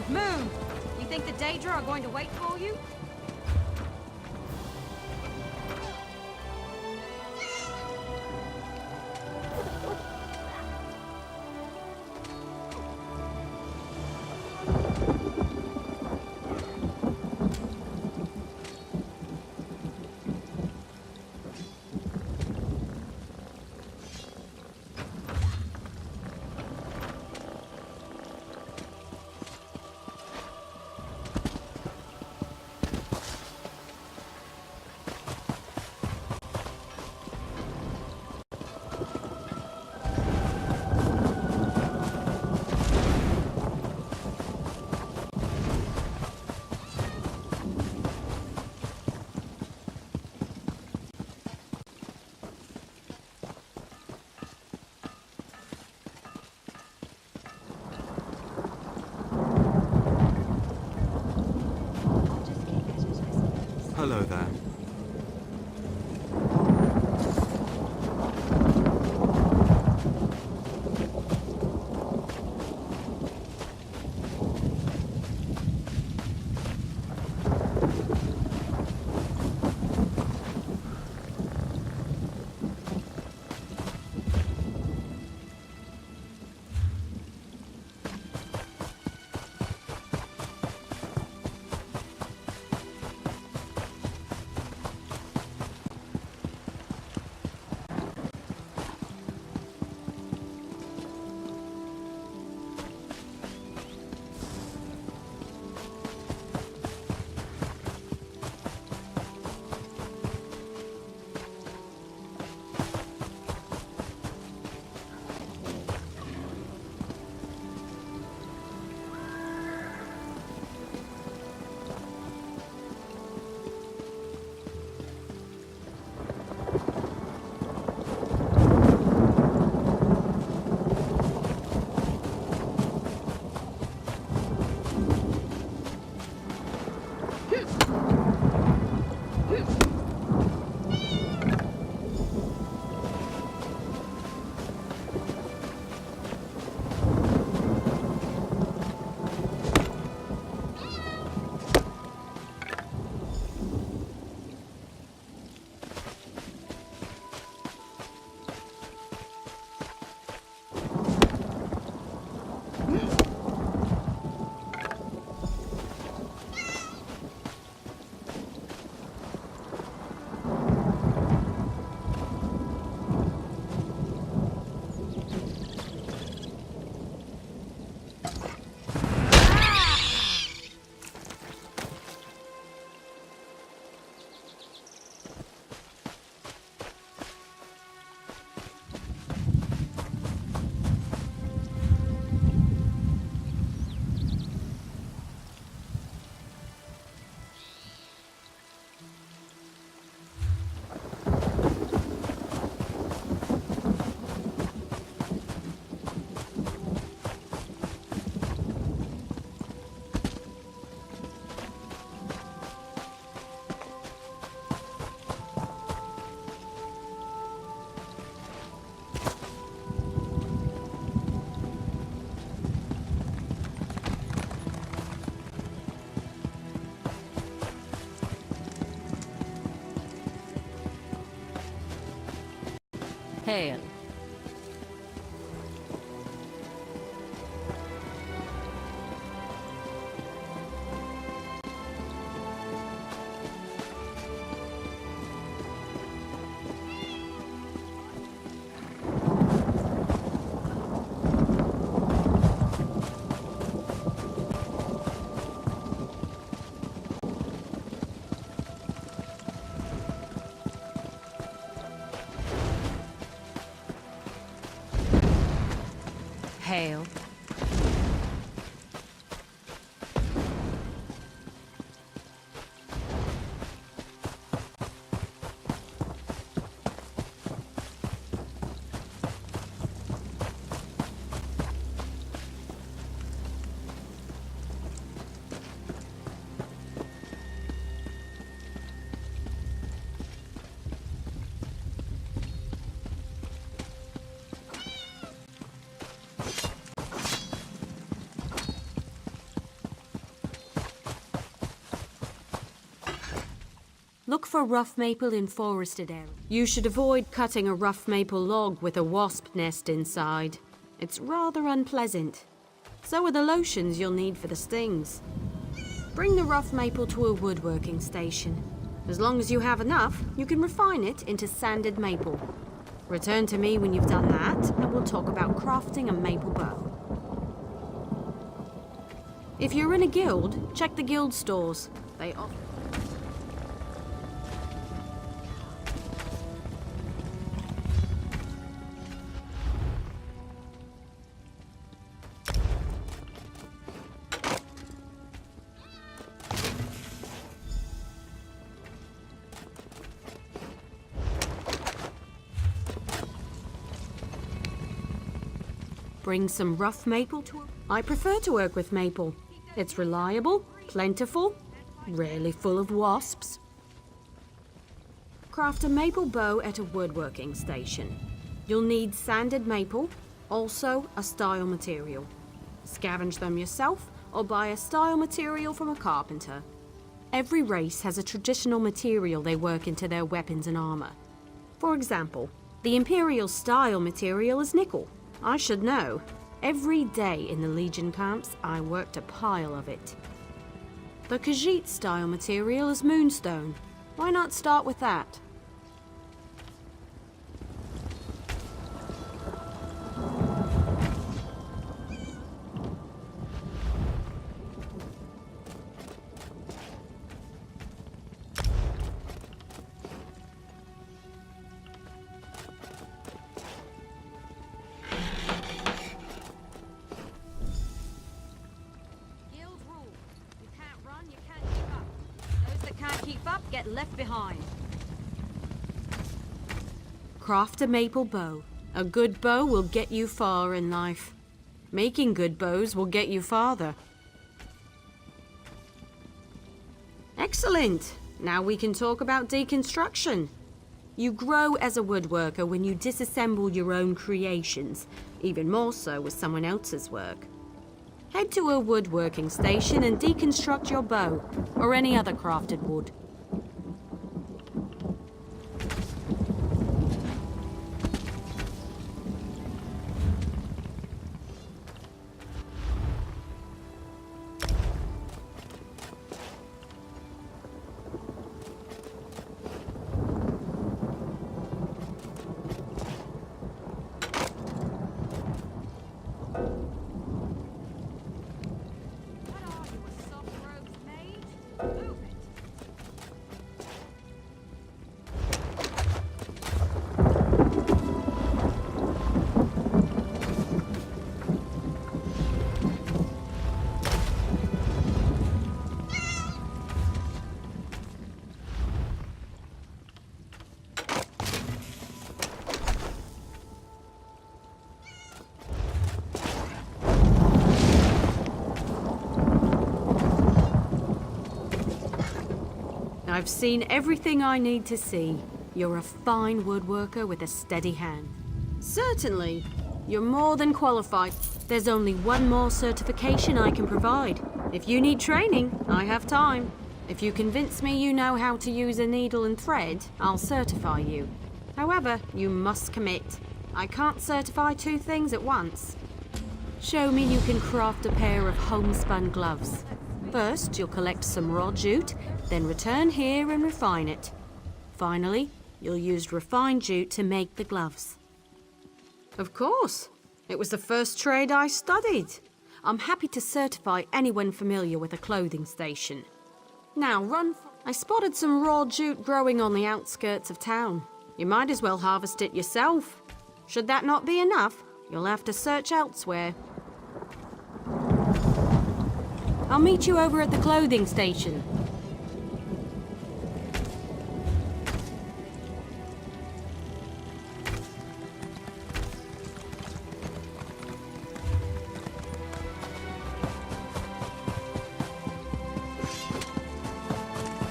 Moon! You think the Daedra are going to wait for you? Hello there. Hail. Hail. Look for rough maple in forested areas. You should avoid cutting a rough maple log with a wasp nest inside. It's rather unpleasant. So are the lotions you'll need for the stings. Bring the rough maple to a woodworking station. As long as you have enough, you can refine it into sanded maple. Return to me when you've done that, and we'll talk about crafting a maple bow. If you're in a guild, check the guild stores. They offer... Bring some rough maple to it. I prefer to work with maple. It's reliable, plentiful, rarely full of wasps. Craft a maple bow at a woodworking station. You'll need sanded maple, also a style material. Scavenge them yourself or buy a style material from a carpenter. Every race has a traditional material they work into their weapons and armor. For example, the Imperial style material is nickel. I should know. Every day in the Legion camps, I worked a pile of it. The Khajiit style material is moonstone. Why not start with that? Get left behind. Craft a maple bow. A good bow will get you far in life. Making good bows will get you farther. Excellent! Now we can talk about deconstruction. You grow as a woodworker when you disassemble your own creations, even more so with someone else's work. Head to a woodworking station and deconstruct your bow, or any other crafted wood. I've seen everything I need to see. You're a fine woodworker with a steady hand. Certainly. You're more than qualified. There's only one more certification I can provide. If you need training, I have time. If you convince me you know how to use a needle and thread, I'll certify you. However, you must commit. I can't certify two things at once. Show me you can craft a pair of homespun gloves. First, you'll collect some raw jute, then return here and refine it. Finally, you'll use refined jute to make the gloves. Of course. It was the first trade I studied. I'm happy to certify anyone familiar with a clothing station. Now run for... I spotted some raw jute growing on the outskirts of town. You might as well harvest it yourself. Should that not be enough, you'll have to search elsewhere. I'll meet you over at the clothing station.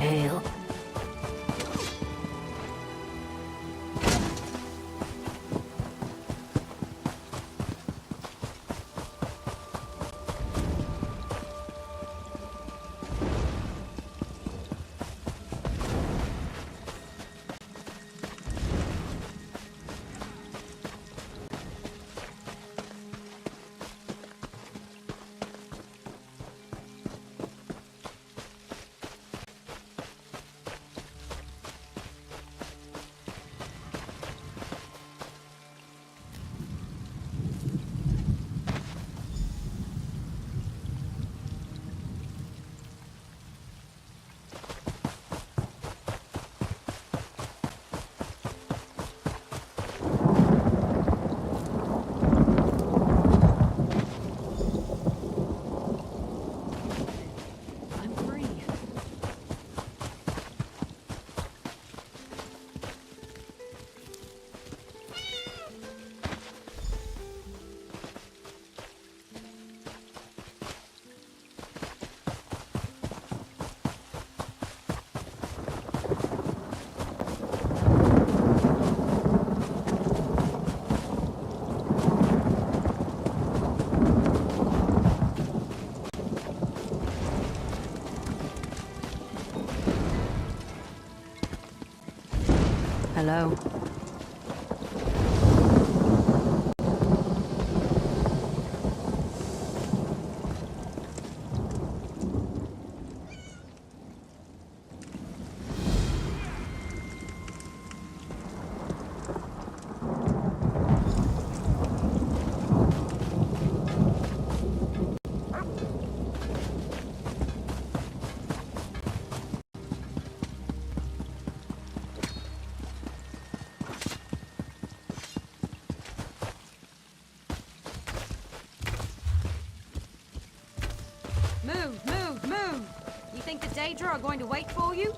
Ale. go. Move, move, move! You think the Daedra are going to wait for you?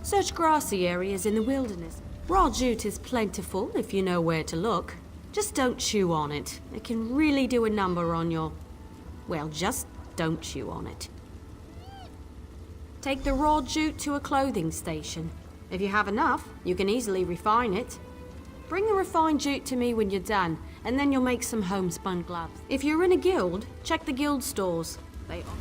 Search grassy areas in the wilderness. Raw jute is plentiful if you know where to look. Just don't chew on it. It can really do a number on your... Well, just don't chew on it. Take the raw jute to a clothing station. If you have enough, you can easily refine it. Bring the refined jute to me when you're done, and then you'll make some homespun gloves. If you're in a guild, check the guild stores. They offer...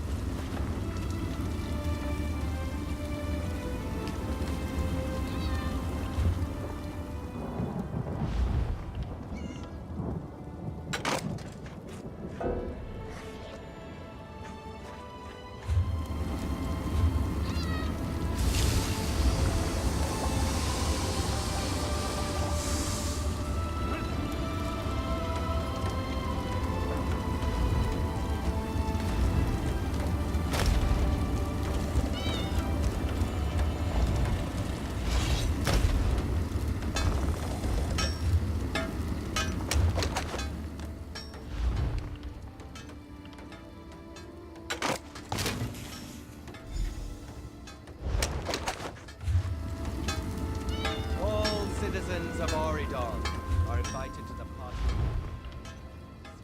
Citizens of Oridon are invited to the party.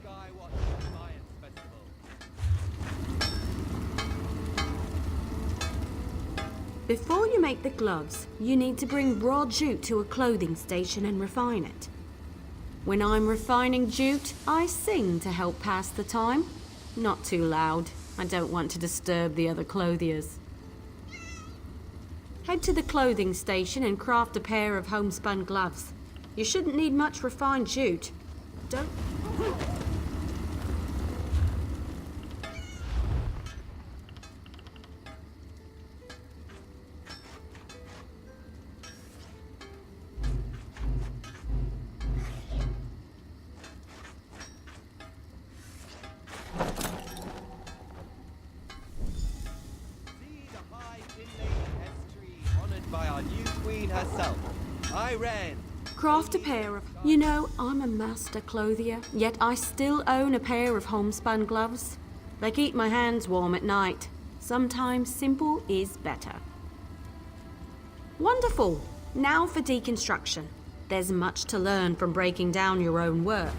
Skywatch Science Festival. Before you make the gloves, you need to bring raw jute to a clothing station and refine it. When I'm refining jute, I sing to help pass the time. Not too loud. I don't want to disturb the other clothiers. Head to the clothing station and craft a pair of homespun gloves. You shouldn't need much refined jute. Don't... By our new queen herself, Irene. Craft a pair of... You know, I'm a master clothier, yet I still own a pair of homespun gloves. They keep my hands warm at night. Sometimes simple is better. Wonderful! Now for deconstruction. There's much to learn from breaking down your own work.